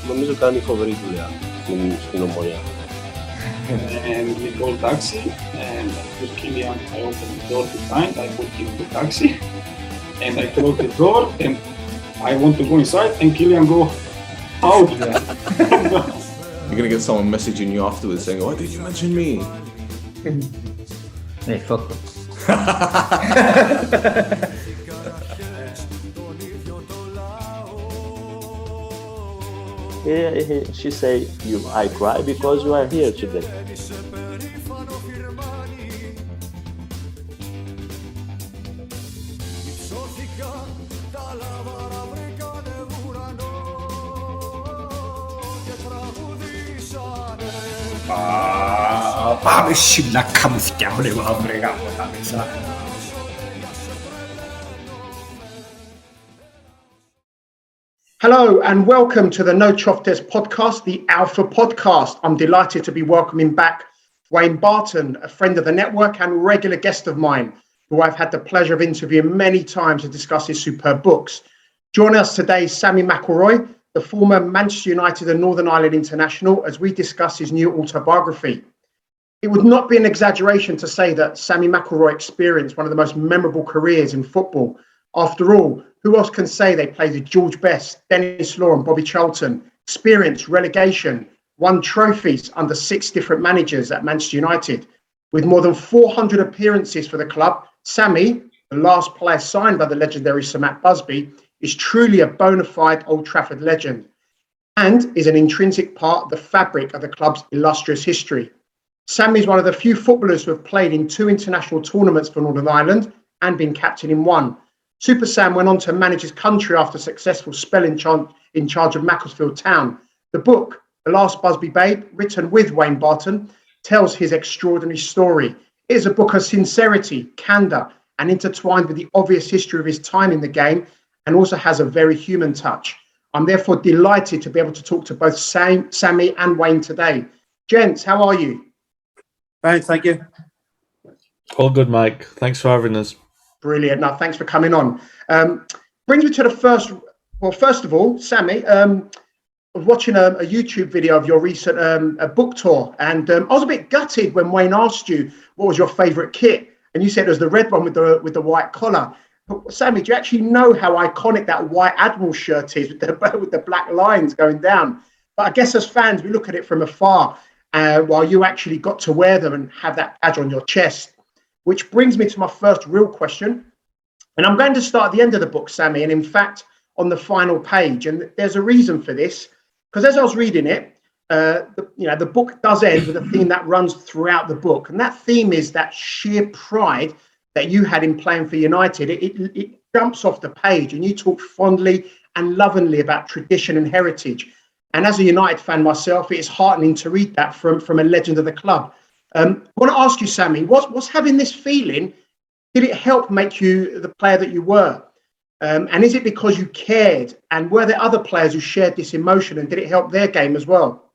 νομίζω κάνει φοβερή δουλειά στην Ομόνοια. And we call taxi, and with Kilian I opened the door behind, I put him in the taxi, and I close the door, and I want to go inside, and Kilian go out. You're gonna get someone messaging you afterwards saying, "Why did you mention me?" Hey, fuck them. She say, I cry because you are here today. Πάμε σιλά καμουθιά βρεγά τα μέσα. Hello and welcome to the No Choftes podcast, the Alpha podcast. I'm delighted to be welcoming back Wayne Barton, a friend of the network and regular guest of mine, who I've had the pleasure of interviewing many times to discuss his superb books. Joining us today is Sammy Mcilroy, the former Manchester United and Northern Ireland international, as we discuss his new autobiography. It would not be an exaggeration to say that Sammy Mcilroy experienced one of the most memorable careers in football. After all, who else can say they played with George Best, Dennis Law and Bobby Charlton, experienced relegation, won trophies under 6 different managers at Manchester United. With more than 400 appearances for the club, Sammy, the last player signed by the legendary Sir Matt Busby, is truly a bona fide Old Trafford legend and is an intrinsic part of the fabric of the club's illustrious history. Sammy is one of the few footballers who have played in 2 international tournaments for Northern Ireland and been captain in 1. Super Sam went on to manage his country after a successful spell in charge of Macclesfield Town. The book, The Last Busby Babe, written with Wayne Barton, tells his extraordinary story. It is a book of sincerity, candour, and intertwined with the obvious history of his time in the game, and also has a very human touch. I'm therefore delighted to be able to talk to both Sammy and Wayne today. Gents, how are you? Fine, thank you. All good, Mike. Thanks for having us. Brilliant. No, thanks for coming on. Brings me to the first. Well, first of all, Sammy, I was watching a YouTube video of your recent book tour, and I was a bit gutted when Wayne asked you what was your favourite kit, and you said it was the red one with the white collar. But Sammy, do you actually know how iconic that white Admiral shirt is with the black lines going down? But I guess as fans, we look at it from afar, while you actually got to wear them and have that badge on your chest. Which brings me to my first real question. And I'm going to start at the end of the book, Sammy, and in fact, on the final page. And there's a reason for this, because as I was reading it, the book does end with a theme that runs throughout the book. And that theme is that sheer pride that you had in playing for United. It jumps off the page, and you talk fondly and lovingly about tradition and heritage. And as a United fan myself, it is heartening to read that from a legend of the club. I want to ask you, Sammy, what's having this feeling? Did it help make you the player that you were? And is it because you cared? And were there other players who shared this emotion, and did it help their game as well?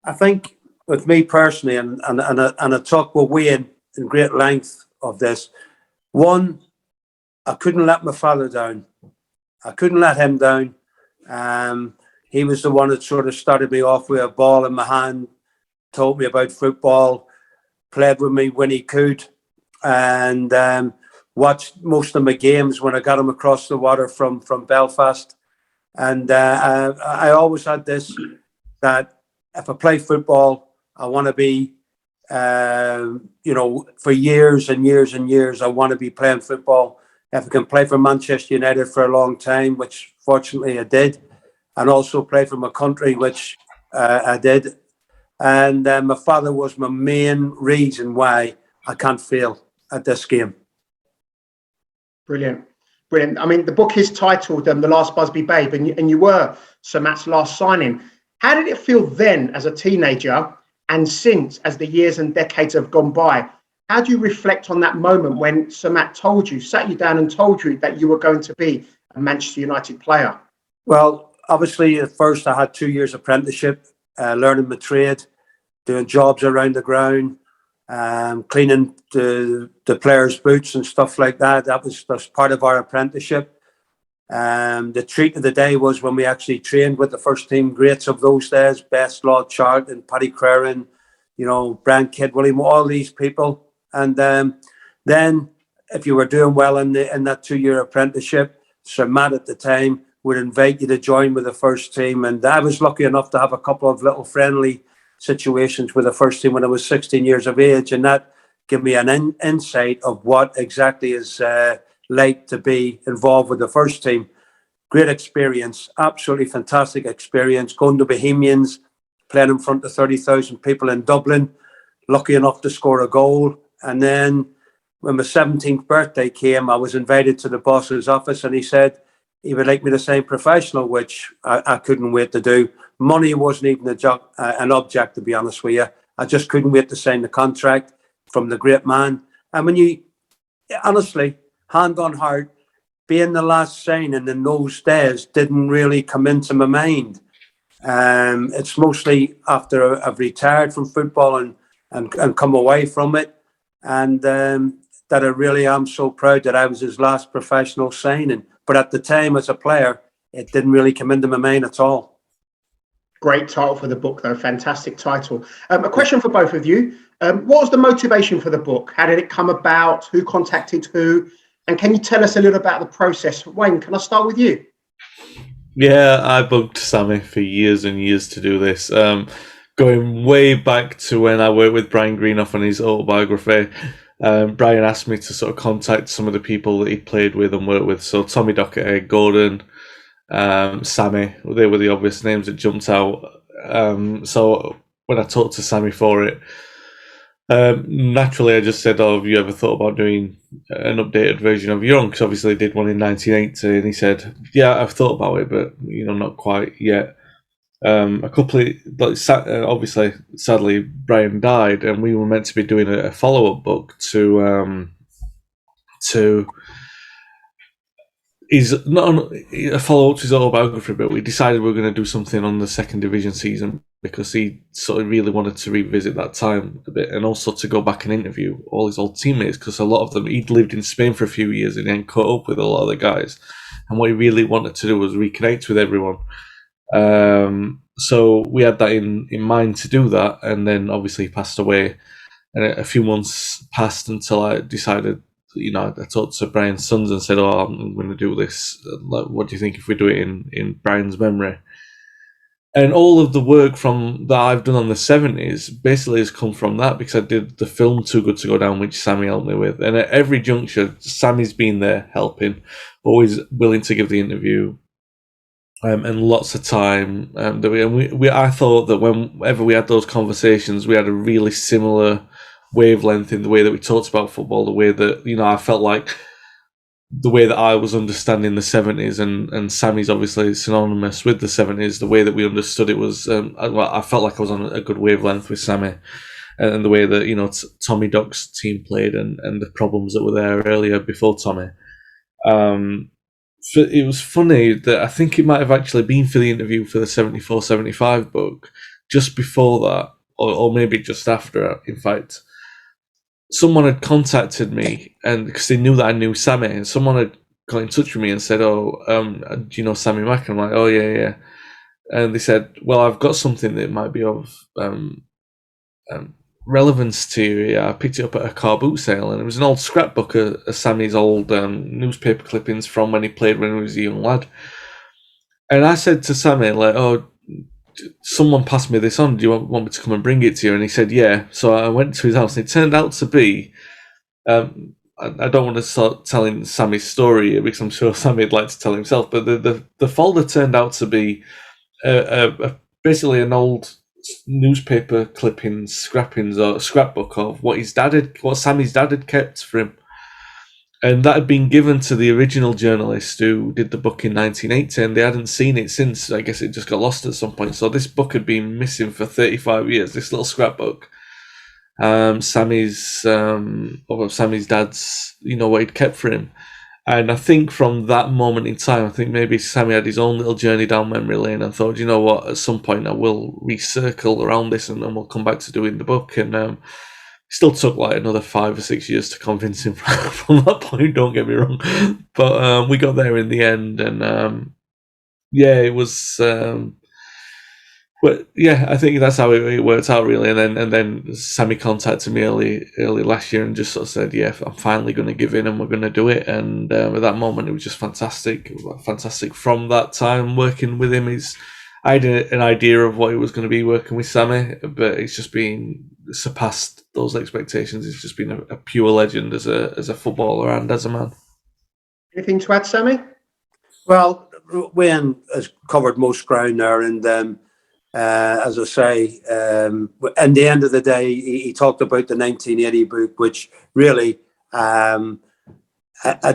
I think with me personally, and I talked with Wayne in great length of this, one, I couldn't let my father down. I couldn't let him down. He was the one that sort of started me off with a ball in my hand, told me about football, played with me when he could, and watched most of my games when I got him across the water from Belfast. And I always had this, that if I play football, I want to be, for years and years and years, I want to be playing football. If I can play for Manchester United for a long time, which fortunately I did, and also play for my country, which I did. And my father was my main reason why I can't fail at this game. Brilliant. Brilliant. I mean, the book is titled The Last Busby Babe, and you were Sir Matt's last signing. How did it feel then as a teenager, and since, as the years and decades have gone by? How do you reflect on that moment when Sir Matt sat you down and told you that you were going to be a Manchester United player? Well, obviously, at first I had 2 years apprenticeship, learning my trade, doing jobs around the ground, cleaning the players' boots and stuff like that. That's part of our apprenticeship. The treat of the day was when we actually trained with the first team greats of those days, Best Law Chart and Paddy Crerran, Brian Kidd William, all these people. And then if you were doing well in that 2-year apprenticeship, Sir Matt at the time would invite you to join with the first team. And I was lucky enough to have a couple of little friendly situations with the first team when I was 16 years of age. And that gave me an insight of what exactly is like to be involved with the first team. Great experience, absolutely fantastic experience. Going to Bohemians, playing in front of 30,000 people in Dublin, lucky enough to score a goal. And then when my 17th birthday came, I was invited to the boss's office and he said he would like me to sign professional, which I couldn't wait to do. Money wasn't even an object, to be honest with you. I just couldn't wait to sign the contract from the great man. And when you, honestly, hand on heart, being the last signing in those days didn't really come into my mind. It's mostly after I've retired from football and come away from it. And that I really am so proud that I was his last professional signing. But at the time, as a player, it didn't really come into my mind at all. Great title for the book, though. Fantastic title. A question for both of you. What was the motivation for the book? How did it come about? Who contacted who? And can you tell us a little about the process? Wayne, can I start with you? Yeah, I bugged Sammy for years and years to do this. Going way back to when I worked with Brian Greenough on his autobiography. Brian asked me to sort of contact some of the people that he played with and worked with. So Tommy Docherty, Gordon, Sammy, they were the obvious names that jumped out. So when I talked to Sammy for it, naturally I just said, have you ever thought about doing an updated version of your own? Because obviously I did one in 1980, and he said, yeah, I've thought about it, but not quite yet. Obviously, sadly, Brian died, and we were meant to be doing a follow-up book to his, not a follow-up to his autobiography, but we decided we were going to do something on the second division season because he sort of really wanted to revisit that time a bit, and also to go back and interview all his old teammates, because a lot of them, he'd lived in Spain for a few years and then caught up with a lot of the guys, and what he really wanted to do was reconnect with everyone. So we had that in mind to do that, and then obviously he passed away, and a few months passed until I decided, I talked to Brian's sons and said, I'm going to do this. What do you think if we do it in Brian's memory? And all of the work that I've done on the 70s basically has come from that, because I did the film Too Good to Go Down, which Sammy helped me with. And at every juncture, Sammy's been there helping, always willing to give the interview. And lots of time. I thought that whenever we had those conversations, we had a really similar wavelength in the way that we talked about football, the way that, I felt like the way that I was understanding the 70s, and Sammy's obviously synonymous with the 70s, the way that we understood it was, I felt like I was on a good wavelength with Sammy, and the way that, Tommy Doc's team played and the problems that were there earlier before Tommy. It was funny that I think it might have actually been for the interview for the 74-75 book, just before that, or maybe just after, in fact. Someone had contacted me, and because they knew that I knew Sammy, and someone had got in touch with me and said, do you know Sammy Mac? I'm like, oh, yeah. And they said, well, I've got something that might be of relevance to you. Yeah, I picked it up at a car boot sale, and it was an old scrapbook of Sammy's old newspaper clippings from when he played when he was a young lad. And I said to Sammy, someone passed me this on, do you want me to come and bring it to you? And he said, yeah. So I went to his house, and it turned out to be, I don't want to start telling Sammy's story because I'm sure Sammy'd like to tell himself, but the folder turned out to be basically an old newspaper clippings, scrappings, or scrapbook of what Sammy's dad had kept for him. And that had been given to the original journalist who did the book in 1980, and they hadn't seen it since. I guess it just got lost at some point. So this book had been missing for 35 years, this little scrapbook. Sammy's dad's, what he'd kept for him. And I think from that moment in time, I think maybe Sammy had his own little journey down memory lane and thought, you know what, at some point I will recircle around this and then we'll come back to doing the book. And Still took like another 5 or 6 years to convince him from that point, don't get me wrong. But we got there in the end, and yeah, it was. But yeah, I think that's how it worked out really. And then Sammy contacted me early last year and just sort of said, "Yeah, I'm finally going to give in and we're going to do it." And at that moment, it was just fantastic. It was fantastic from that time working with him. I had an idea of what it was going to be working with Sammy, but it's just been surpassed those expectations. It's just been a pure legend as a footballer and as a man. Anything to add, Sammy? Well, Wayne has covered most ground there, and as I say, in the end of the day, he talked about the 1980 book, which really I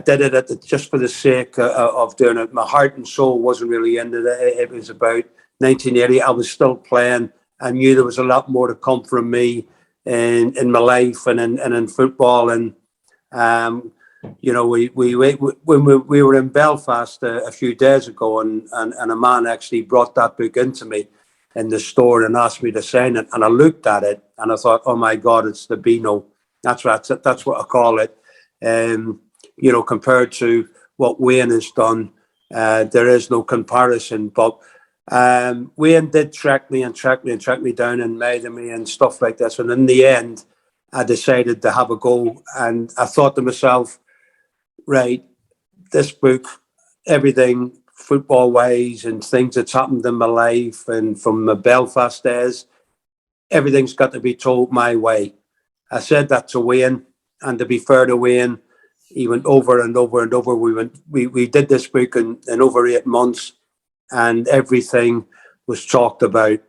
did it just for the sake of doing it. My heart and soul wasn't really into it. It was about 1980. I was still playing. I knew there was a lot more to come from me in my life and in football. And you know, when we were in Belfast a few days ago, and a man actually brought that book into me in the store and asked me to sign it, and I looked at it and I thought, oh my God, it's the Beano. That's what I call it. You know, compared to what Wayne has done, there is no comparison. But Wayne did track me down and made me and stuff like this. And in the end, I decided to have a go. And I thought to myself, right, this book, everything football wise and things that's happened in my life and from the Belfast days, everything's got to be told my way. I said that to Wayne, and to be fair to Wayne, he went over and over and over. We did this book in over 8 months, and everything was talked about.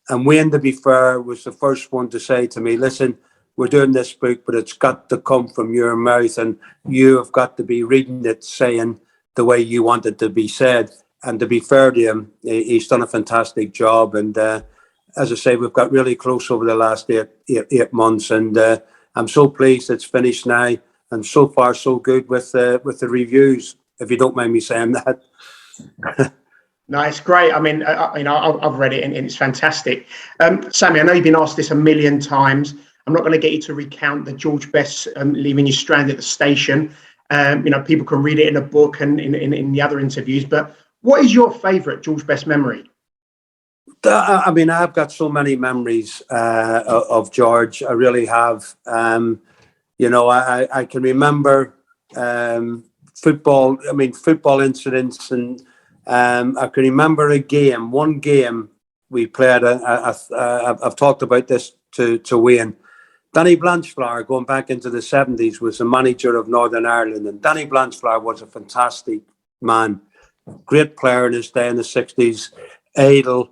And Wayne, to be fair, was the first one to say to me, listen, we're doing this book, but it's got to come from your mouth, and you have got to be reading it, saying the way you want it to be said. And to be fair to him, he's done a fantastic job. And as I say, we've got really close over the last eight months, and I'm so pleased it's finished now. And so far, so good with the reviews, if you don't mind me saying that. No, it's great. I mean, I've read it and it's fantastic. Sammy, I know you've been asked this a million times. I'm not going to get you to recount the George Best leaving you stranded at the station. People can read it in a book and in the other interviews. But what is your favourite George Best memory? I mean, I've got so many memories of George. I really have. I can remember football incidents, and I can remember one game we played. I've talked about this to Wayne. Danny Blanchflower, going back into the 70s, was the manager of Northern Ireland, and Danny Blanchflower was a fantastic man, great player in his day in the 60s, idol.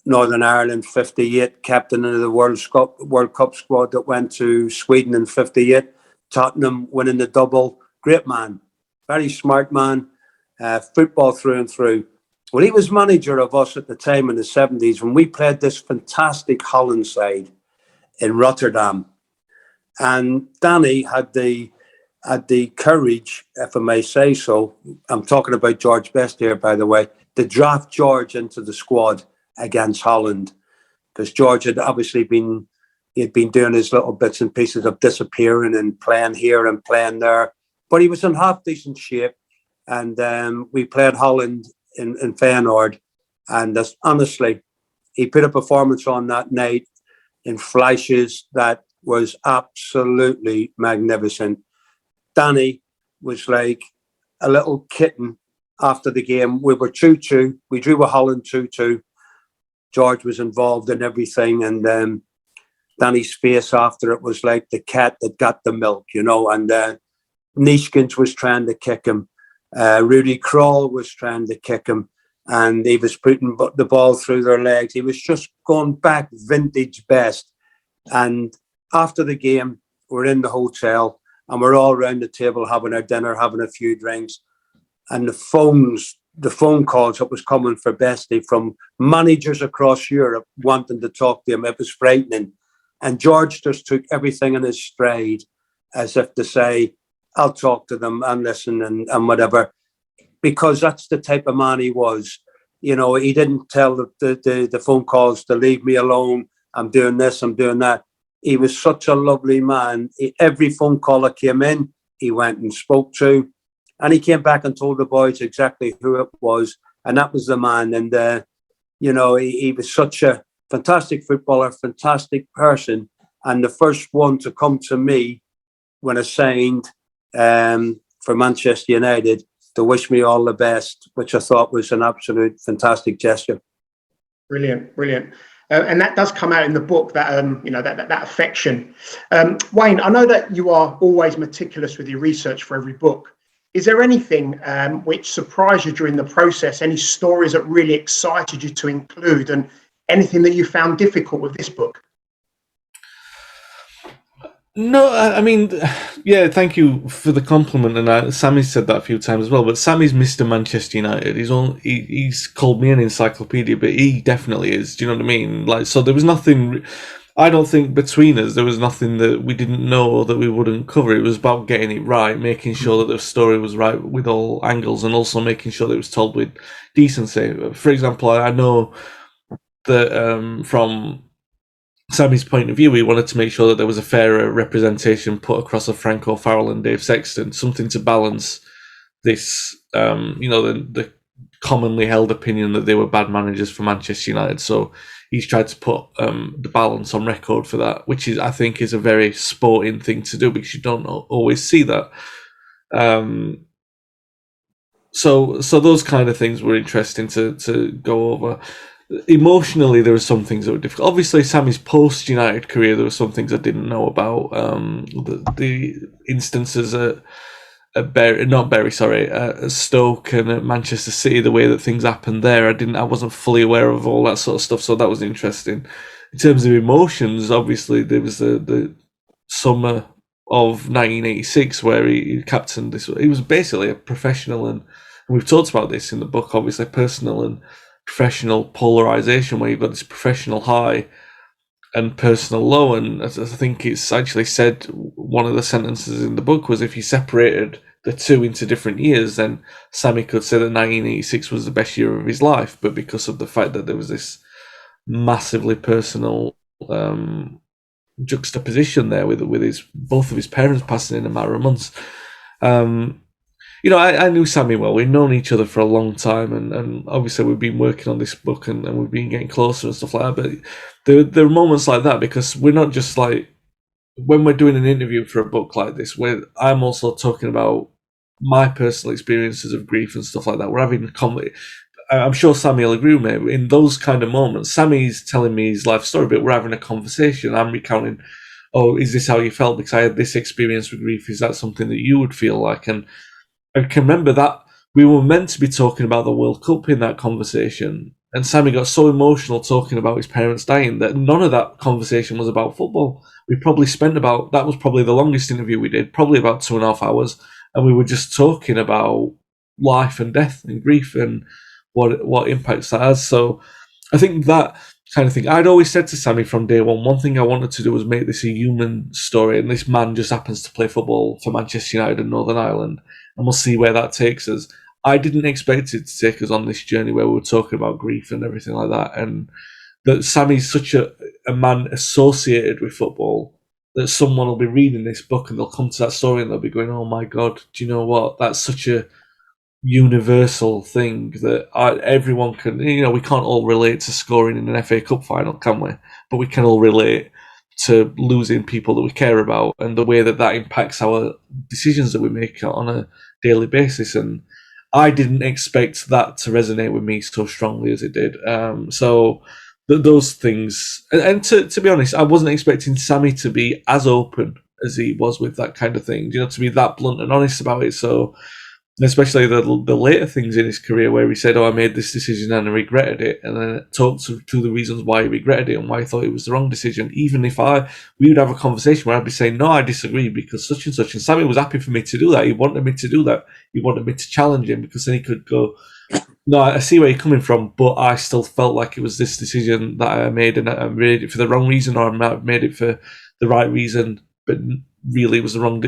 Northern Ireland 58, captain of the World Cup squad that went to Sweden in 58, Tottenham winning the double. Great man, very smart man, football through and through. Well, he was manager of us at the time in the 70s when we played this fantastic Holland side in Rotterdam. And Danny had the courage, if I may say so, I'm talking about George Best here, by the way, to draft George into the squad against Holland, because George had obviously been doing his little bits and pieces of disappearing and playing here and playing there, but he was in half decent shape. And we played Holland in Feyenoord, and honestly, he put a performance on that night in flashes that was absolutely magnificent. Danny was like a little kitten. After the game, we were 2-2. We drew with Holland 2-2. George was involved in everything, and Danny's face after it was like the cat that got the milk, and Neeskens was trying to kick him. Rudy Kroll was trying to kick him, and he was putting the ball through their legs. He was just going back vintage Best. And after the game, we're in the hotel, and we're all around the table having our dinner, having a few drinks, and the phone calls that was coming for Bestie from managers across Europe wanting to talk to him. It was frightening. And George just took everything in his stride, as if to say, I'll talk to them and listen and whatever, because that's the type of man he was. He didn't tell the phone calls to leave me alone. I'm doing this, I'm doing that. he was such a lovely man. Every phone call that came in, he went and spoke to, and he came back and told the boys exactly who it was, and that was the man. And he was such a fantastic footballer, fantastic person, and the first one to come to me when I signed for Manchester United to wish me all the best, which I thought was an absolute fantastic gesture. Brilliant, brilliant. And that does come out in the book, that that affection. Wayne, I know that you are always meticulous with your research for every book. Is there anything which surprised you during the process? Any stories that really excited you to include, and anything that you found difficult with this book? No, I mean, yeah, thank you for the compliment, and Sammy said that a few times as well. But Sammy's Mr. Manchester United. He's called me an encyclopedia, but he definitely is. Do you know what I mean? Like, so there was nothing. I don't think between us there was nothing that we didn't know or that we wouldn't cover. It was about getting it right, making sure that the story was right with all angles, and also making sure that it was told with decency. For example, I know that from Sammy's point of view, he wanted to make sure that there was a fairer representation put across of Frank O'Farrell and Dave Sexton, something to balance this, the commonly held opinion that they were bad managers for Manchester United. So he's tried to put the balance on record for that, which I think is a very sporting thing to do, because you don't always see that. So those kind of things were interesting to go over. Emotionally, there were some things that were difficult. Obviously, Sammy's post-United career, there were some things I didn't know about. The instances at Stoke and at Manchester City, the way that things happened there, I wasn't fully aware of all that sort of stuff. So that was interesting. In terms of emotions, obviously there was the summer of 1986 where he captained this. He was basically a professional, and we've talked about this in the book. Obviously, personal and professional polarization, where you've got this professional high and personal low. And as I think it's actually said, one of the sentences in the book was, if you separated the two into different years, then Sammy could say that 1986 was the best year of his life, but because of the fact that there was this massively personal juxtaposition there with both of his parents passing in a matter of months. I knew Sammy well. We've known each other for a long time, and obviously we've been working on this book, and we've been getting closer and stuff like that. But there are moments like that, because we're not just like, when we're doing an interview for a book like this, where I'm also talking about my personal experiences of grief and stuff like that. We're having a conversation. I'm sure Sammy will agree with me. In those kind of moments, Sammy's telling me his life story, but we're having a conversation. I'm recounting, oh, is this how you felt because I had this experience with grief? Is that something that you would feel like? And I can remember that we were meant to be talking about the World Cup in that conversation, and Sammy got so emotional talking about his parents dying that none of that conversation was about football. We probably spent that was probably the longest interview we did, probably about 2.5 hours, and we were just talking about life and death and grief and what impacts that has. So I think that kind of thing. I'd always said to Sammy from day one thing I wanted to do was make this a human story, and this man just happens to play football for Manchester United and Northern Ireland, and we'll see where that takes us. I didn't expect it to take us on this journey where we were talking about grief and everything like that, and that Sammy's such a man associated with football that someone will be reading this book and they'll come to that story and they'll be going, oh my God, do you know what? That's such a universal thing that everyone can, we can't all relate to scoring in an FA Cup final, can we? But we can all relate to losing people that we care about and the way that impacts our decisions that we make on a daily basis. And I didn't expect that to resonate with me so strongly as it did. So those things, and to be honest, I wasn't expecting Sammy to be as open as he was with that kind of thing, to be that blunt and honest about it. So especially the later things in his career where he said, oh, I made this decision and I regretted it, and then talked to the reasons why he regretted it and why he thought it was the wrong decision. Even if we would have a conversation where I'd be saying, no, I disagree because such and such, and Sammy was happy for me to do that. He wanted me to do that. He wanted me to challenge him, because then he could go, no, I see where you're coming from, but I still felt like it was this decision that I made, and I made it for the wrong reason, or I might have made it for the right reason, but really it was the wrong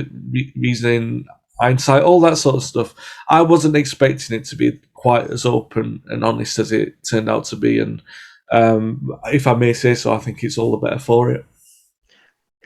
reason in hindsight, all that sort of stuff. I wasn't expecting it to be quite as open and honest as it turned out to be, and if I may say so, I think it's all the better for it.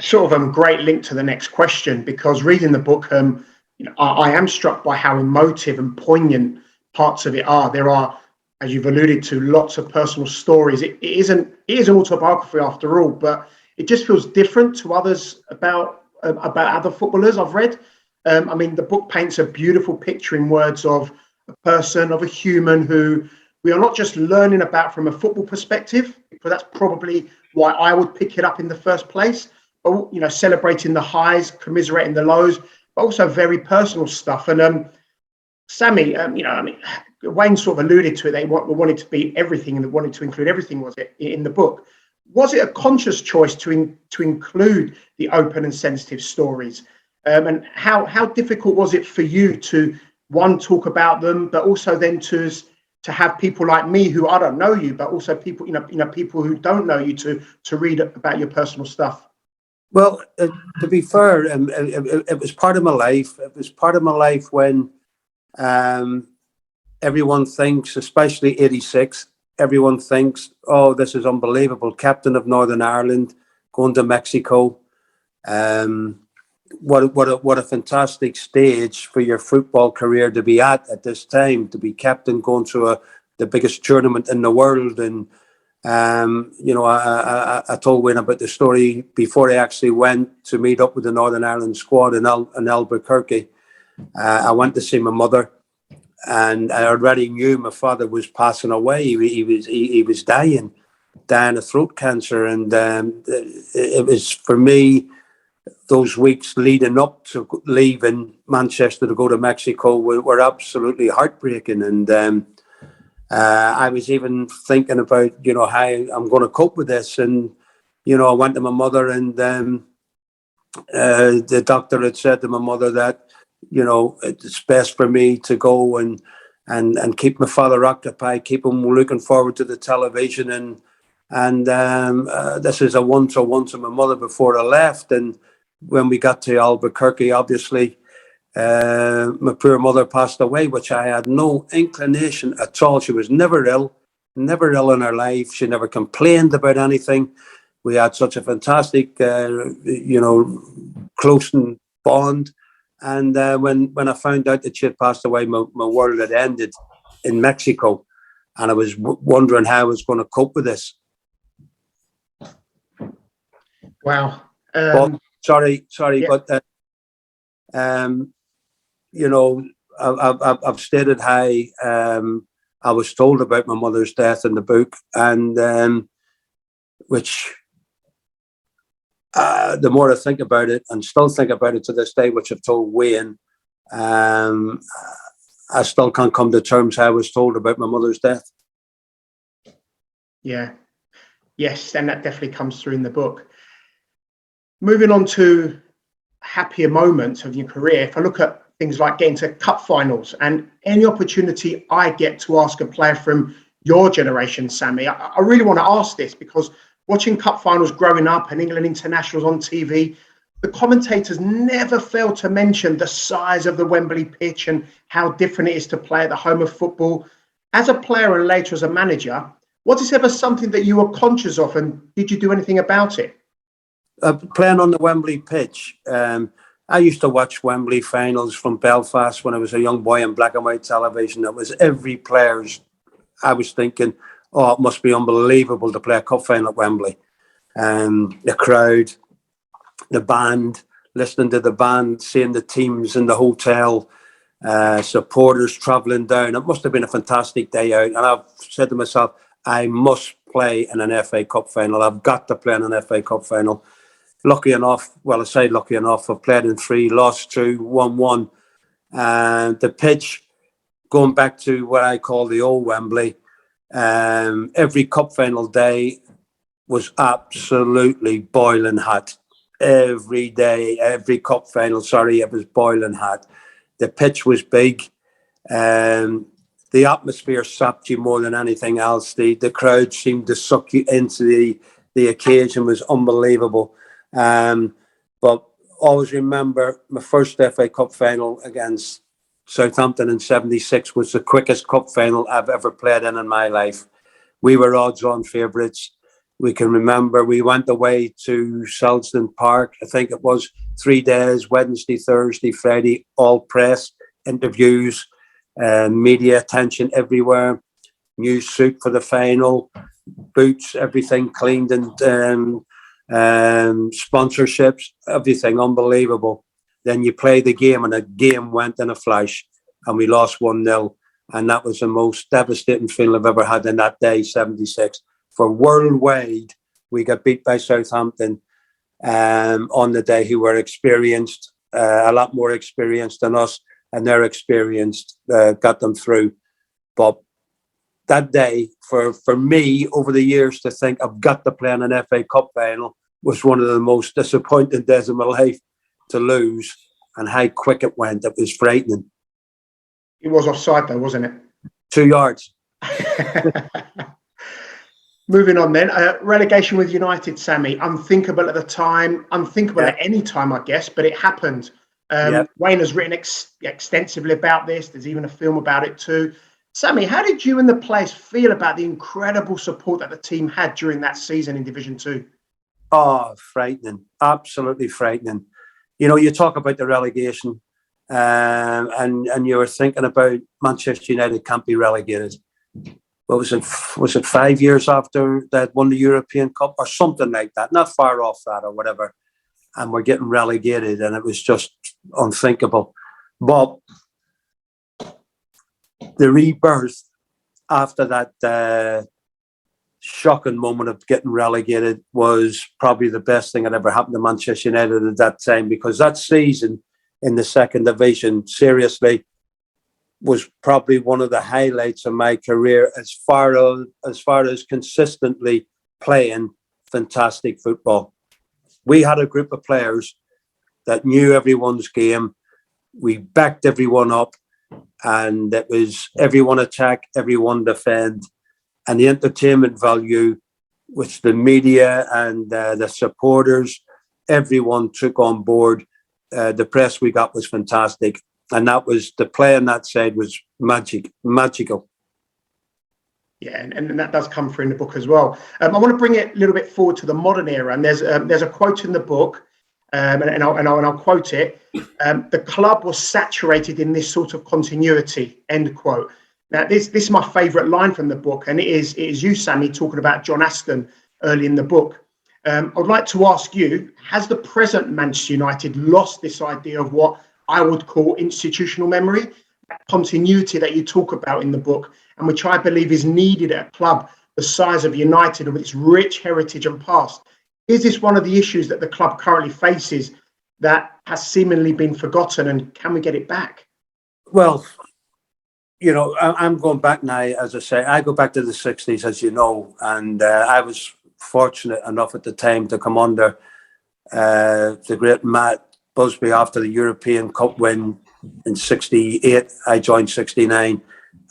sort of great link to the next question, because reading the book, I am struck by how emotive and poignant parts of it are. There are, as you've alluded to, lots of personal stories. It is an autobiography after all, but it just feels different to others about other footballers I've read. I mean, the book paints a beautiful picture in words of a person, of a human who we are not just learning about from a football perspective, because that's probably why I would pick it up in the first place. But, celebrating the highs, commiserating the lows, but also very personal stuff. And Sammy, Wayne sort of alluded to it. They wanted to be everything, and they wanted to include everything, was it, in the book? Was it a conscious choice to include the open and sensitive stories? And how difficult was it for you to, one, talk about them, but also then to have people like me who I don't know you, but also people, people who don't know you to read about your personal stuff? Well, to be fair, it was part of my life. It was part of my life when everyone thinks, especially 86, everyone thinks, oh, this is unbelievable. Captain of Northern Ireland, going to Mexico. What a fantastic stage for your football career to be at this time, to be captain going to the biggest tournament in the world. And I told Wayne about the story before I actually went to meet up with the Northern Ireland squad in Albuquerque. I went to see my mother, and I already knew my father was passing away. He was dying of throat cancer, and it was, for me, those weeks leading up to leaving Manchester to go to Mexico were absolutely heartbreaking. And I was even thinking about, how I'm going to cope with this. And, I went to my mother, and the doctor had said to my mother that, it's best for me to go and keep my father occupied, keep him looking forward to the television. And this is a one-to-one to my mother before I left. And when we got to Albuquerque, obviously, my poor mother passed away, which I had no inclination at all. She was never ill in her life. She never complained about anything. We had such a fantastic, close bond. And when I found out that she had passed away, my world had ended in Mexico. And I was wondering how I was going to cope with this. Wow. Sorry, yeah. but I've stated how I was told about my mother's death in the book, and which the more I think about it, and still think about it to this day, which I've told Wayne, I still can't come to terms how I was told about my mother's death. Yeah. Yes, and that definitely comes through in the book. Moving on to happier moments of your career, if I look at things like getting to cup finals, and any opportunity I get to ask a player from your generation, Sammy, I really want to ask this, because watching cup finals growing up and England internationals on TV, the commentators never fail to mention the size of the Wembley pitch and how different it is to play at the home of football. As a player and later as a manager, was this ever something that you were conscious of, and did you do anything about it? Playing on the Wembley pitch, I used to watch Wembley finals from Belfast when I was a young boy on black and white television. It was every player's. I was thinking, oh, it must be unbelievable to play a cup final at Wembley. The crowd, the band, listening to the band, seeing the teams in the hotel, supporters travelling down. It must have been a fantastic day out. And I've said to myself, I must play in an FA Cup final. I've got to play in an FA Cup final. Lucky enough, well, I say lucky enough, I've played in 3, lost 2, won 1. And the pitch, going back to what I call the old Wembley, every cup final day was absolutely boiling hot. Every day, every cup final, it was boiling hot. The pitch was big. The atmosphere sapped you more than anything else. The crowd seemed to suck you into the occasion. Was unbelievable. But always remember my first FA Cup final against Southampton in '76 was the quickest cup final I've ever played in my life. We were odds-on favourites. We can remember we went away to Selsdon Park. I think it was 3 days, Wednesday, Thursday, Friday, all press, interviews, media attention everywhere, new suit for the final, boots, everything cleaned, and sponsorships, everything unbelievable. Then you play the game, and the game went in a flash, and we lost 1-0. And that was the most devastating feeling I've ever had in that day, 76. For worldwide, we got beat by Southampton on the day, who were experienced, a lot more experienced than us, and their experience got them through. But that day, for me, over the years, to think I've got to play in an FA Cup final was one of the most disappointing days of my life, to lose, and how quick it went. It was frightening. It was offside though, wasn't it? 2 yards. Moving on then, relegation with United, Sammy. Unthinkable at the time, unthinkable at any time, I guess, but it happened. Wayne has written extensively about this. There's even a film about it too. Sammy, how did you and the players feel about the incredible support that the team had during that season in Division 2? Oh, frightening. Absolutely frightening. You know, you talk about the relegation, and you were thinking about Manchester United can't be relegated. What was it? Was it 5 years after that won the European Cup or something like that? Not far off that or whatever. And we're getting relegated, and it was just unthinkable. But the rebirth after that shocking moment of getting relegated was probably the best thing that ever happened to Manchester United at that time, because that season in the second division, seriously, was probably one of the highlights of my career as far as consistently playing fantastic football. We had a group of players that knew everyone's game. We backed everyone up, and it was everyone attack, everyone defend. And the entertainment value, which the media and the supporters, everyone took on board. The press we got was fantastic. And that was, the play on that side was magical. Yeah, and that does come through in the book as well. I want to bring it a little bit forward to the modern era. And there's a quote in the book, and I'll quote it. The club was saturated in this sort of continuity, end quote. Now, this is my favourite line from the book, and it is you, Sammy, talking about John Aston early in the book. I would like to ask you, has the present Manchester United lost this idea of what I would call institutional memory, that continuity that you talk about in the book, and which I believe is needed at a club the size of United, with its rich heritage and past? Is this one of the issues that the club currently faces that has seemingly been forgotten, and can we get it back? Well, you know, I'm going back now, as I say, I go back to the 60s, as you know, and I was fortunate enough at the time to come under the great Matt Busby after the European Cup win in 68. I joined 69.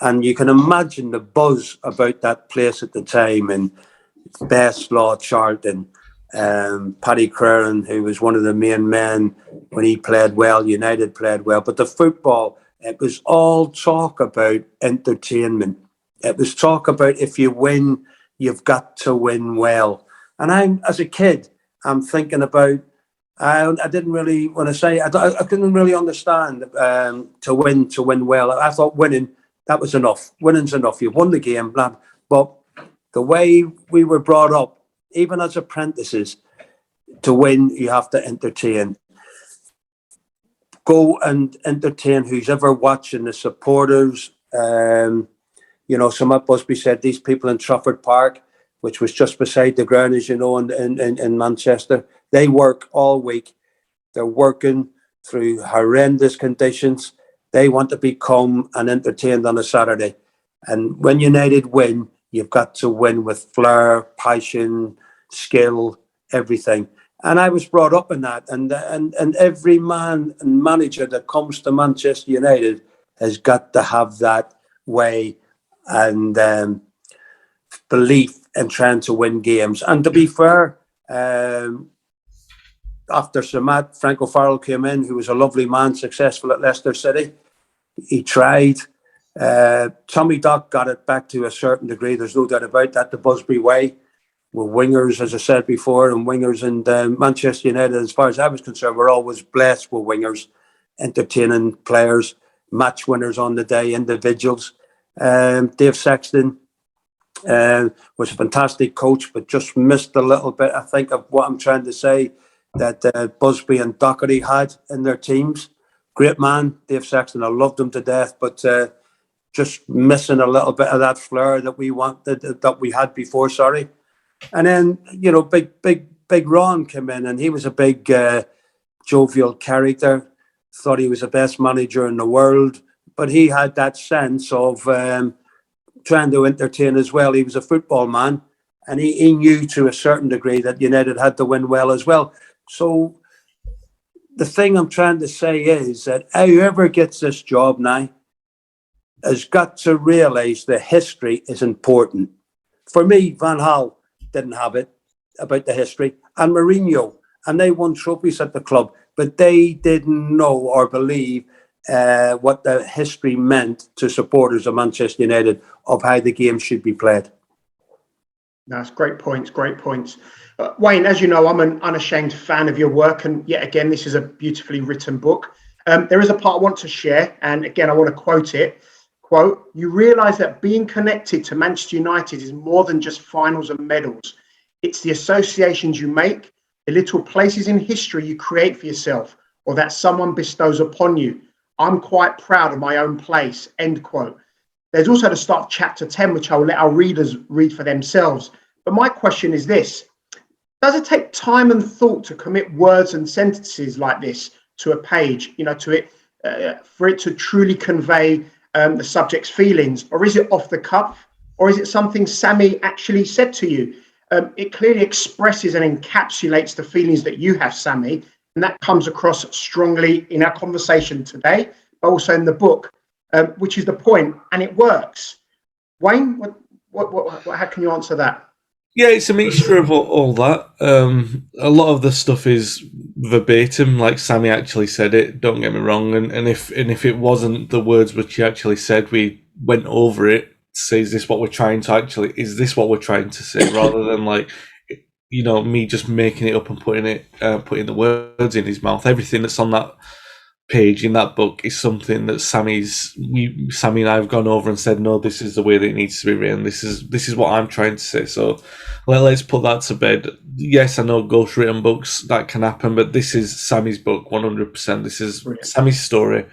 And you can imagine the buzz about that place at the time, and Best Law Charlton, Paddy Curran, who was one of the main men when he played well, United played well. But the football, it was all talk about entertainment. It was talk about if you win, you've got to win well. And as a kid, I'm thinking about, I didn't really, when I say, I couldn't really understand to win well. I thought winning, that was enough. Winning's enough. You've won the game. Blah. But the way we were brought up, even as apprentices, to win, you have to entertain. Go and entertain who's ever watching, the supporters. You know, so Matt Busby said these people in Trafford Park, which was just beside the ground, as you know, in Manchester, they work all week. They're working through horrendous conditions. They want to be calm and entertained on a Saturday. And when United win, you've got to win with flair, passion, skill, everything. And I was brought up in that. And every man and manager that comes to Manchester United has got to have that way and belief in trying to win games. And to be fair, after Sir Matt, Frank O'Farrell came in, who was a lovely man, successful at Leicester City. He tried. Tommy Dock got it back to a certain degree. There's no doubt about that, the Busby way. wingers, as I said before, and wingers. And Manchester United, as far as I was concerned, were always blessed with wingers, entertaining players, match winners on the day, individuals. Dave Sexton was a fantastic coach, but just missed a little bit, I think, of what I'm trying to say that Busby and Doherty had in their teams. Great man, Dave Sexton. I loved him to death, but just missing a little bit of that flair that we had before. Sorry. And then, you know, big Ron came in, and he was a big jovial character. Thought he was the best manager in the world, but he had that sense of trying to entertain as well. He was a football man, and he knew to a certain degree that United had to win well as well. So the thing I'm trying to say is that whoever gets this job now has got to realise the history is important. For me, Van Gaal didn't have it about the history, and Mourinho, and they won trophies at the club, but they didn't know or believe what the history meant to supporters of Manchester United of how the game should be played. That's great points, great points. Wayne, as you know, I'm an unashamed fan of your work, and yet again, this is a beautifully written book. There is a part I want to share, and again, I want to quote it. Quote, "You realise that being connected to Manchester United is more than just finals and medals. It's the associations you make, the little places in history you create for yourself, or that someone bestows upon you. I'm quite proud of my own place," end quote. There's also the start of chapter 10, which I'll let our readers read for themselves. But my question is this: does it take time and thought to commit words and sentences like this to a page, you know, to it, for it to truly convey the subject's feelings? Or is it off the cuff? Or is it something Sammy actually said to you? It clearly expresses and encapsulates the feelings that you have, Sammy, and that comes across strongly in our conversation today, but also in the book, which is the point, and it works. Wayne, how can you answer that? Yeah, it's a mixture of all that. A lot of the stuff is verbatim, like Sammy actually said it. Don't get me wrong, and if it wasn't the words which he actually said, we went over it. Say, is this what we're trying to say, rather than like, you know, me just making it up and putting the words in his mouth. Everything that's on that page in that book is something that Sammy and I have gone over and said, no, this is the way that it needs to be written. This is what I'm trying to say. So let's put that to bed. Yes, I know ghostwritten books, that can happen, but this is Sammy's book, 100%. This is Sammy's story,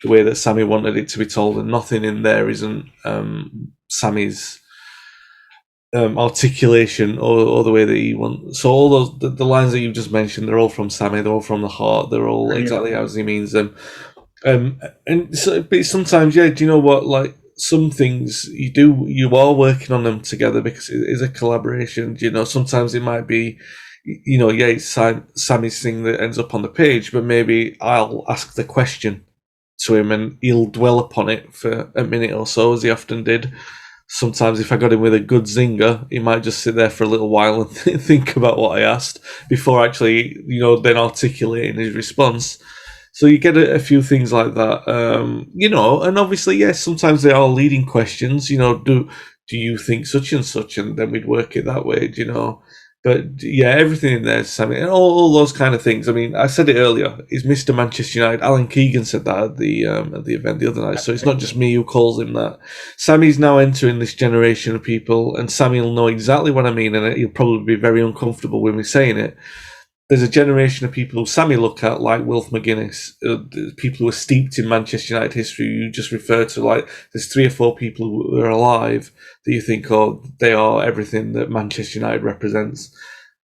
the way that Sammy wanted it to be told, and nothing in there isn't Sammy's articulation or the way that he wants. So all those the lines that you've just mentioned, they're all from Sammy. They're all from the heart. They're all exactly as he means them. And so, but sometimes, yeah, do you know what? Like some things you are working on them together because it is a collaboration. You know, sometimes it might be, you know, yeah, it's Sammy's thing that ends up on the page, but maybe I'll ask the question to him and he'll dwell upon it for a minute or so, as he often did. Sometimes if I got him with a good zinger, he might just sit there for a little while and think about what I asked before actually, you know, then articulating his response. So you get a few things like that, you know, and obviously, yes, sometimes they are leading questions, you know, do you think such and such, and then we'd work it that way, you know. But yeah, everything in there, Sammy, and all those kind of things. I mean, I said it earlier. Is Mr. Manchester United? Alan Keegan said that at the event the other night. So it's not just me who calls him that. Sammy's now entering this generation of people, and Sammy will know exactly what I mean, and he'll probably be very uncomfortable with me saying it. There's a generation of people who Sammy look at, like Wilf McGuinness, people who are steeped in Manchester United history. You just refer to, like, there's 3 or 4 people who are alive that you think, oh, they are everything that Manchester United represents.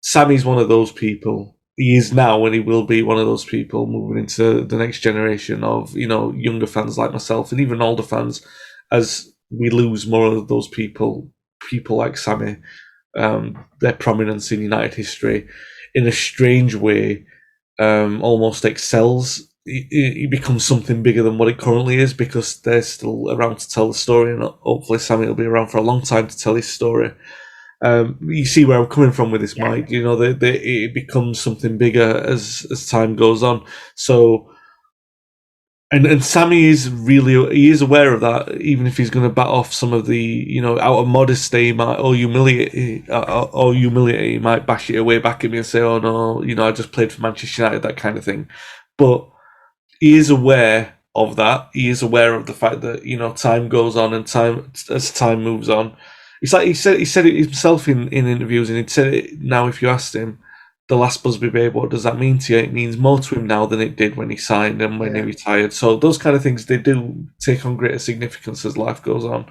Sammy's one of those people. He is now, and he will be one of those people moving into the next generation of, you know, younger fans like myself and even older fans, as we lose more of those people like Sammy, their prominence in United history, in a strange way, almost excels. It becomes something bigger than what it currently is because they're still around to tell the story, and hopefully Sammy will be around for a long time to tell his story. You see where I'm coming from with this, Mike. You know, it becomes something bigger as time goes on. So And Sammy is he is aware of that, even if he's going to bat off some of the, out of modesty, he might, or humiliate, he might bash it away back at me and say, oh no, I just played for Manchester United, that kind of thing. But he is aware of that. He is aware of the fact that, time goes on, and as time moves on, it's like he said it himself in interviews, and he'd said it now if you asked him, the Last Busby Babe, what does that mean to you? It means more to him now than it did when he signed and when he retired. So those kind of things, they do take on greater significance as life goes on.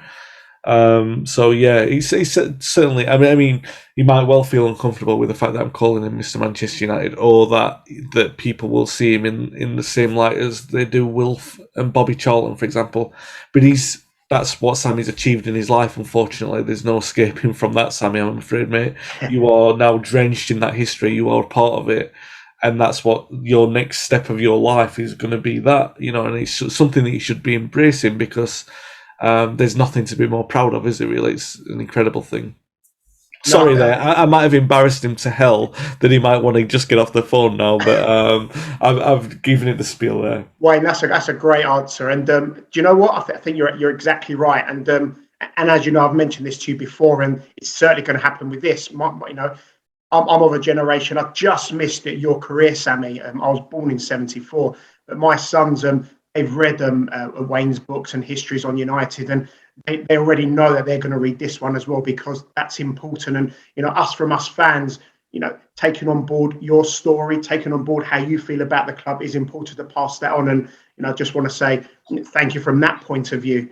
He certainly. I mean, he might well feel uncomfortable with the fact that I'm calling him Mr. Manchester United, or that people will see him in the same light as they do Wilf and Bobby Charlton, for example. But that's what Sammy's achieved in his life. Unfortunately, there's no escaping from that, Sammy. I'm afraid, mate. You are now drenched in that history. You are a part of it. And that's what your next step of your life is going to be, that, and it's something that you should be embracing, because there's nothing to be more proud of, is it really? It's an incredible thing. Sorry there, I might have embarrassed him to hell that he might want to just get off the phone now, but I've given it the spiel there. Wayne, that's a great answer. And do you know what? I think you're exactly right. And as you know, I've mentioned this to you before, and it's certainly going to happen with this. I'm of a generation. I just missed your career, Sammy. I was born in '74, but my sons, they've read Wayne's books and histories on United, and they already know that they're going to read this one as well, because that's important. And us fans, taking on board your story, taking on board how you feel about the club, is important to pass that on. And I just want to say thank you from that point of view.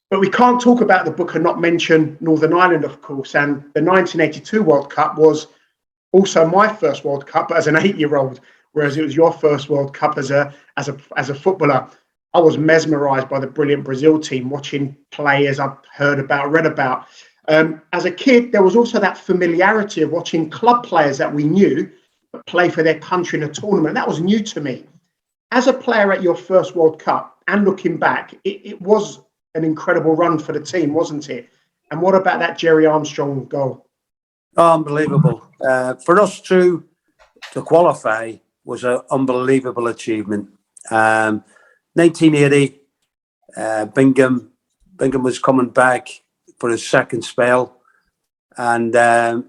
But we can't talk about the book and not mention Northern Ireland, of course. And the 1982 World Cup was also my first World Cup as an 8-year-old, whereas it was your first World Cup as a footballer. I was mesmerised by the brilliant Brazil team, watching players I've heard about, read about. As a kid, there was also that familiarity of watching club players that we knew but play for their country in a tournament. That was new to me. As a player at your first World Cup, and looking back, it was an incredible run for the team, wasn't it? And what about that Jerry Armstrong goal? Unbelievable. For us to qualify was an unbelievable achievement. 1980, Bingham was coming back for his second spell, and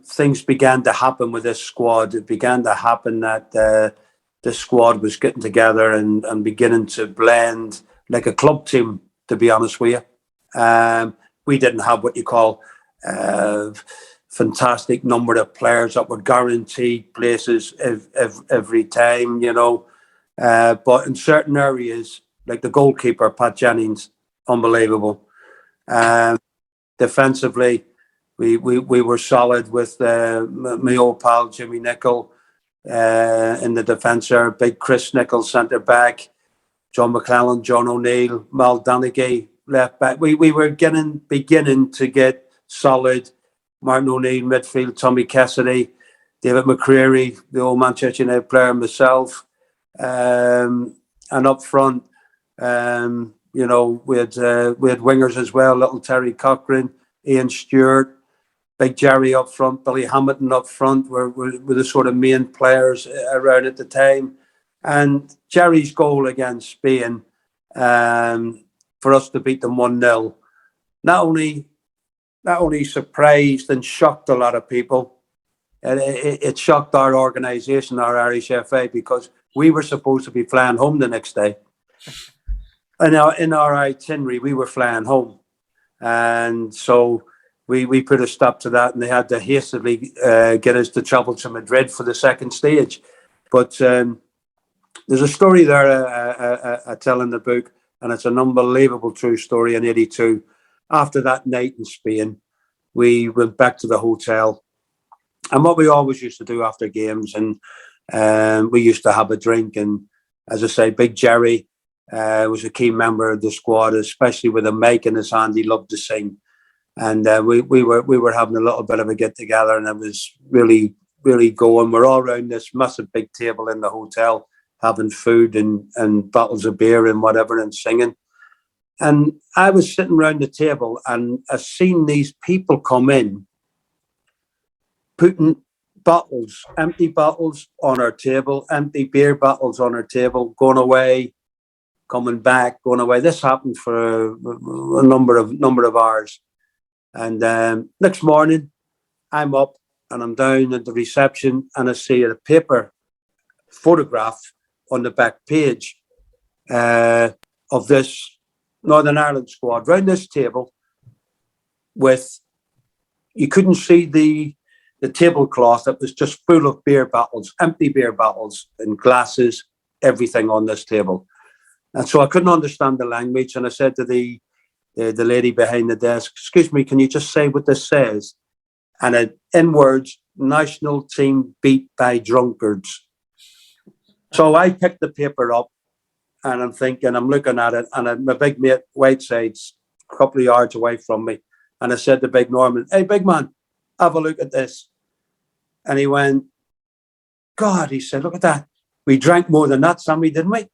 things began to happen with this squad. It began to happen that the squad was getting together and beginning to blend like a club team, to be honest with you. We didn't have what you call fantastic number of players that were guaranteed places every time, but in certain areas, like the goalkeeper, Pat Jennings, unbelievable. Defensively, we were solid with my old pal Jimmy Nicholl in the defence there, big Chris Nicholl centre back, John McClellan, John O'Neill, Mal Donaghy left back. We were beginning to get solid. Martin O'Neill midfield, Tommy Cassidy, David McCreary, the old Manchester United player, myself, and up front, we had wingers as well, little Terry Cochran, Ian Stewart, Big Jerry up front, Billy Hamilton up front were the sort of main players around at the time. And Jerry's goal against Spain, for us to beat them 1-0, not only surprised and shocked a lot of people, it shocked our organisation, our Irish FA, because we were supposed to be flying home the next day. And in our itinerary, we were flying home. And so we put a stop to that, and they had to hastily get us to travel to Madrid for the second stage. But there's a story there I tell in the book, and it's an unbelievable true story. In '82, after that night in Spain, we went back to the hotel. And what we always used to do after games, and we used to have a drink. And as I say, Big Jerry was a key member of the squad, especially with a mic in his hand. He loved to sing. And we were having a little bit of a get together, and it was really, really going. We're all around this massive big table in the hotel, having food and bottles of beer and whatever, and singing. And I was sitting around the table, and I seen these people come in, putting empty bottles on our table, empty beer bottles on our table, going away, coming back, going away. This happened for a number of hours. And next morning, I'm up and I'm down at the reception and I see a paper photograph on the back page of this Northern Ireland squad round this table with, you couldn't see the tablecloth. It was just full of beer bottles, empty beer bottles and glasses, everything on this table. And so I couldn't understand the language. And I said to the lady behind the desk, excuse me, can you just say what this says? And in words, national team beat by drunkards. So I picked the paper up and I'm thinking, I'm looking at it, and my big mate, Whiteside's a couple of yards away from me. And I said to Big Norman, hey, big man, have a look at this. And he went, God, he said, look at that. We drank more than that, Sammy, didn't we?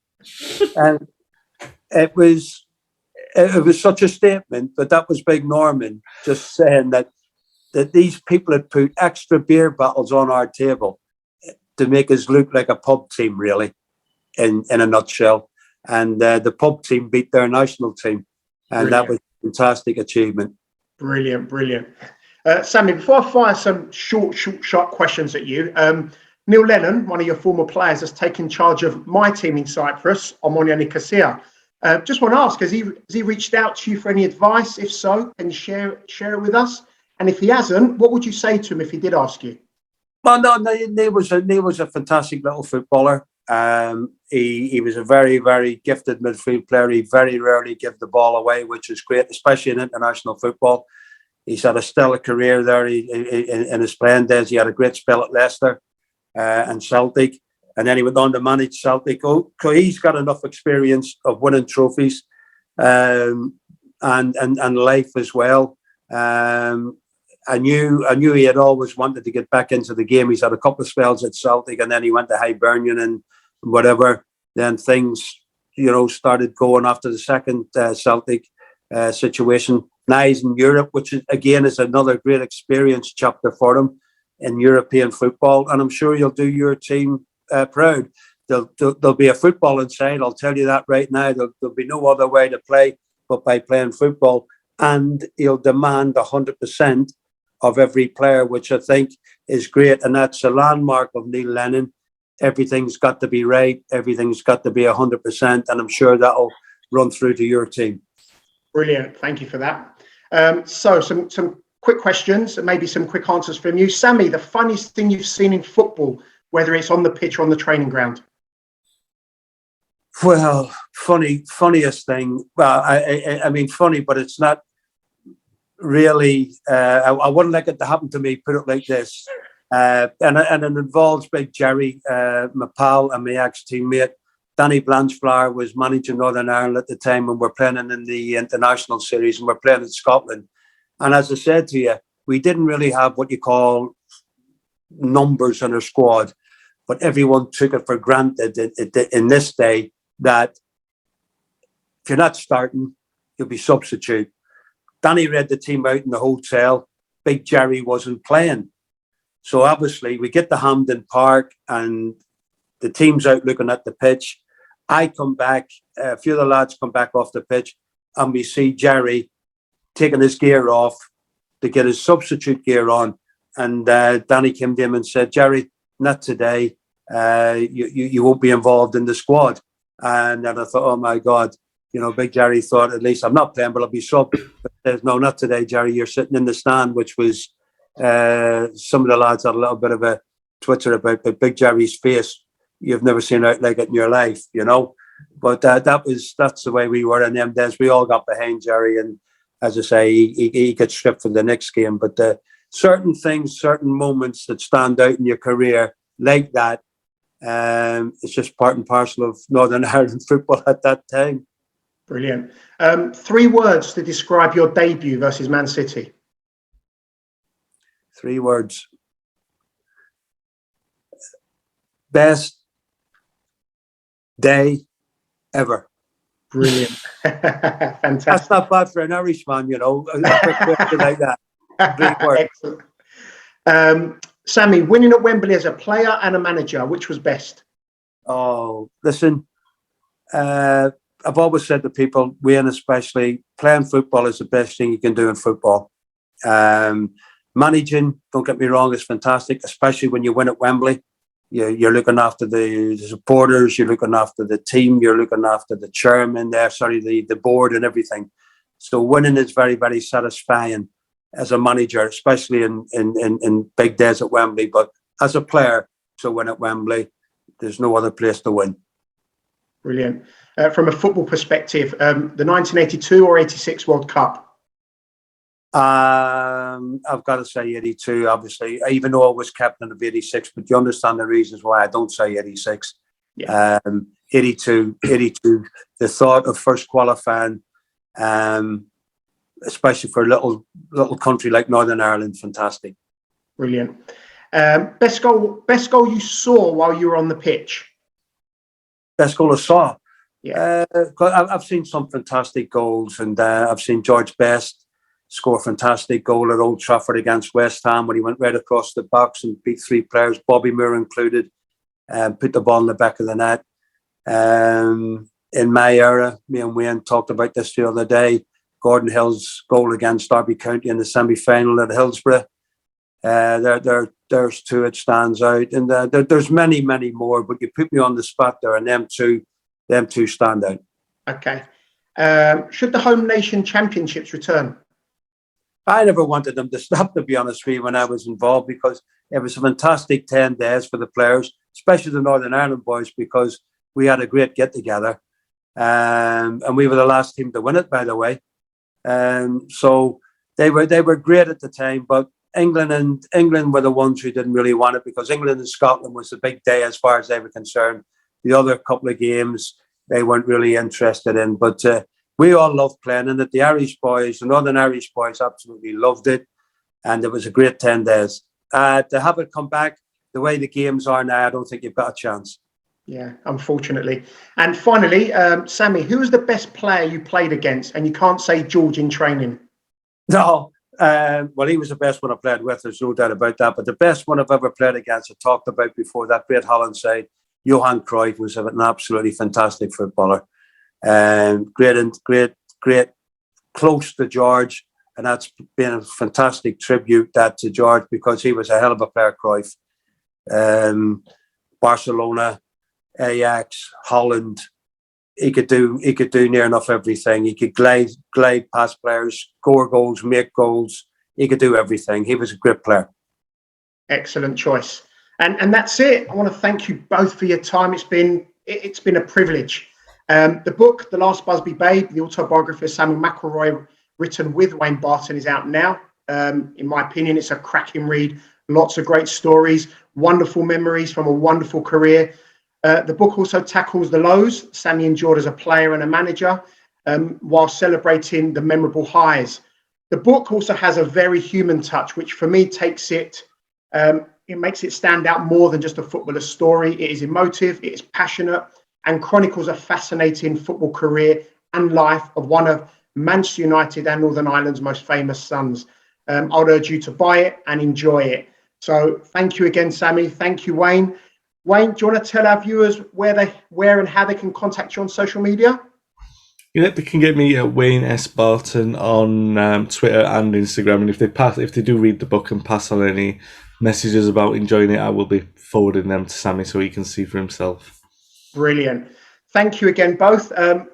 And it was such a statement, but that was Big Norman just saying that these people had put extra beer bottles on our table to make us look like a pub team, really, in a nutshell. And the pub team beat their national team. And that was a fantastic achievement. Brilliant. Sammy, before I fire some short, sharp questions at you, Neil Lennon, one of your former players, has taken charge of my team in Cyprus, Omonoia Nicosia. Just want to ask, has he reached out to you for any advice? If so, can you share it with us? And if he hasn't, what would you say to him if he did ask you? Well, no, Neil was a fantastic little footballer. He was a very, very gifted midfield player. He very rarely gave the ball away, which is great, especially in international football. He's had a stellar career there. In his playing days, he had a great spell at Leicester and Celtic, and then he went on to manage Celtic. So he's got enough experience of winning trophies and life as well. I knew he had always wanted to get back into the game. He's had a couple of spells at Celtic, and then he went to Hibernian and whatever. Then things, started going after the second Celtic situation. Now he's in Europe, which is another great experience chapter for him in European football. And I'm sure you'll do your team proud. There'll be a football inside. I'll tell you that right now. There'll be no other way to play but by playing football. And he'll demand 100% of every player, which I think is great. And that's a landmark of Neil Lennon. Everything's got to be right. Everything's got to be 100%. And I'm sure that'll run through to your team. Brilliant. Thank you for that. So some quick questions and maybe some quick answers from you. Sammy, the funniest thing you've seen in football, whether it's on the pitch or on the training ground? Well, funniest thing. Well, I mean, funny, but it's not really. I wouldn't like it to happen to me. Put it like this, and it involves Big Jerry, my pal and my ex-teammate. Danny Blanchflower was managing Northern Ireland at the time when we're playing in the international series and we're playing in Scotland. And as I said to you, we didn't really have what you call numbers in our squad, but everyone took it for granted in this day that if you're not starting, you'll be substitute. Danny read the team out in the hotel. Big Jerry wasn't playing. So obviously we get to Hampden Park and the team's out looking at the pitch. I come back, a few of the lads come back off the pitch, and we see Jerry taking his gear off to get his substitute gear on. And Danny came to him and said, Jerry, not today. You won't be involved in the squad. And then I thought, oh my God, Big Jerry thought, at least I'm not playing, but I'll be sub. But says, no, not today, Jerry. You're sitting in the stand, which was some of the lads had a little bit of a Twitter about Big Jerry's face. You've never seen out like it in your life, But that's the way we were in them days. We all got behind Jerry, and as I say, he gets stripped for the next game. But certain things, certain moments that stand out in your career like that, it's just part and parcel of Northern Ireland football at that time. Brilliant. 3 words to describe your debut versus Man City. 3 words. Best day ever. Brilliant. Fantastic. That's not bad for an Irishman, A quick question like that. Excellent. Sammy, winning at Wembley as a player and a manager, which was best? Oh, listen, I I've always said to people, Wayne especially, playing football is the best thing you can do in football. Managing, don't get me wrong, is fantastic, especially when you win at Wembley. You're looking after the supporters, you're looking after the team, you're looking after the chairman there, the board and everything. So winning is very, very satisfying as a manager, especially in big days at Wembley. But as a player, to win at Wembley, there's no other place to win. Brilliant. From a football perspective, the 1982 or 86 World Cup? I've got to say 82, obviously, even though I was captain of 86, but you understand the reasons why I don't say 86. Yeah. 82, the thought of first qualifying, especially for a little country like Northern Ireland, fantastic. Brilliant. Best goal you saw while you were on the pitch? Best goal I saw? Yeah. I've seen some fantastic goals, and I've seen George Best score a fantastic goal at Old Trafford against West Ham when he went right across the box and beat 3 players, Bobby Moore included, put the ball in the back of the net. In my era, me and Wayne talked about this the other day, Gordon Hill's goal against Derby County in the semi-final at Hillsborough. There's 2 it stands out, and there's many, many more, but you put me on the spot there, and them two stand out. Okay. Should the home nation championships return? I never wanted them to stop, to be honest with you, when I was involved, because it was a fantastic 10 days for the players, especially the Northern Ireland boys, because we had a great get-together. And we were the last team to win it, by the way. So they were great at the time, but England were the ones who didn't really want it, because England and Scotland was the big day as far as they were concerned. The other couple of games they weren't really interested in, but we all loved playing in it. The Irish boys, the Northern Irish boys, absolutely loved it, and it was a great 10 days. To have it come back the way the games are now, I don't think you've got a chance. Yeah, unfortunately. And finally, Sammy, who was the best player you played against? And you can't say George in training. No, well, he was the best one I played with. There's no doubt about that. But the best one I've ever played against, I talked about before, that great Holland side, Johan Cruyff was an absolutely fantastic footballer. Great, close to George, and that's been a fantastic tribute to George, because he was a hell of a player, Cruyff. Barcelona, Ajax, Holland, he could do near enough everything. He could glide past players, score goals, make goals. He could do everything. He was a great player. Excellent choice. And that's it. I want to thank you both for your time. It's been a privilege. The book, The Last Busby Babe, the autobiography of Sammy Mcilroy, written with Wayne Barton, is out now. In my opinion, it's a cracking read. Lots of great stories, wonderful memories from a wonderful career. The book also tackles the lows Sammy endured as a player and a manager, while celebrating the memorable highs. The book also has a very human touch, which for me makes it stand out more than just a footballer's story. It is emotive, it is passionate, and chronicles a fascinating football career and life of one of Manchester United and Northern Ireland's most famous sons. I would urge you to buy it and enjoy it. So thank you again, Sammy. Thank you, Wayne. Wayne, do you want to tell our viewers where and how they can contact you on social media? Yeah, they can get me at Wayne S. Barton on Twitter and Instagram, and if they do read the book and pass on any messages about enjoying it, I will be forwarding them to Sammy so he can see for himself. Brilliant. Thank you again, both.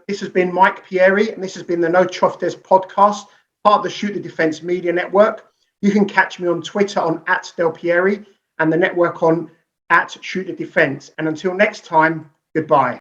This has been Mike Pieri, and this has been the No Choftes podcast, part of the Shoot the Defence Media Network. You can catch me on Twitter on @DelPieri and the network on @Shoot the Defence. And until next time, goodbye.